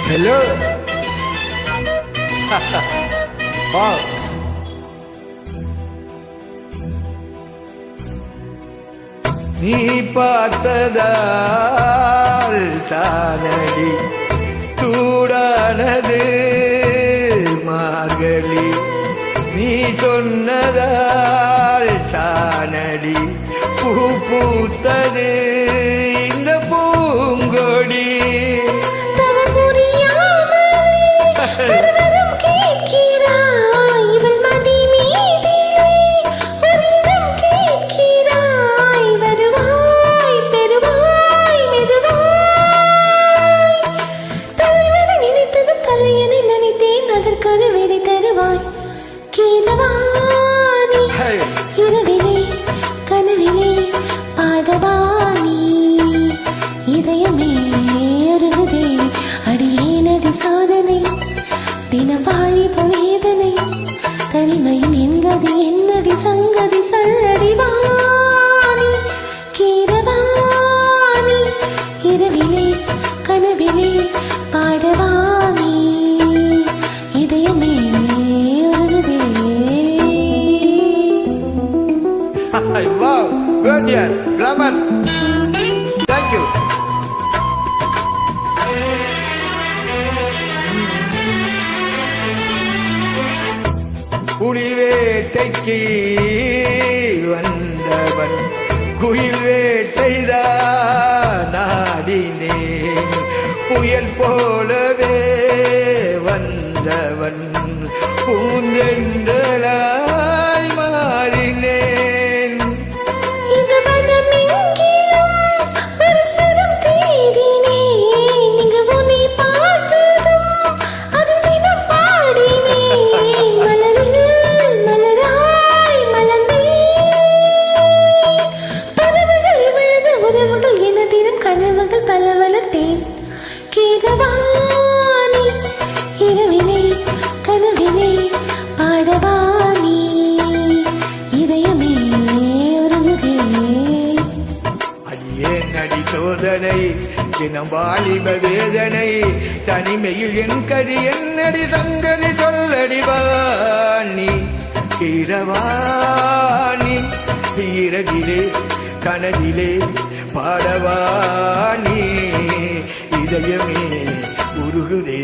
Hello. Wow. நீ பார்த்ததால் தானடி சூடானது மார்கழி, நீ சொன்னதால் தானடி பூ பூத்தது இந்த பூங்கொடி. சாதனை தினம் வாழிப்பு வேதனை தனிமையின் என்கதி என்னடி சங்கதி சல்லடி வாணி கீரவாணி இரவிலே கனவிலே பாடவாணி இதயமே உருகுதே. Wow, good dear, glamour. Thank you. புலி வேட்டைக்கு வந்தவன் குயில் வேட்டைதான் நாடினேன், புயல் போலவே வந்தவன் பூந்தென்றலாய் மாறினேன். சோதனை தினம் வாலிப வேதனை தனிமையில் என் கதி என்னடி சங்கதி சொல்லடி வாணி கீரவாணி இரவிலே கனவிலே பாடவாணி இதயமே உருகுதே.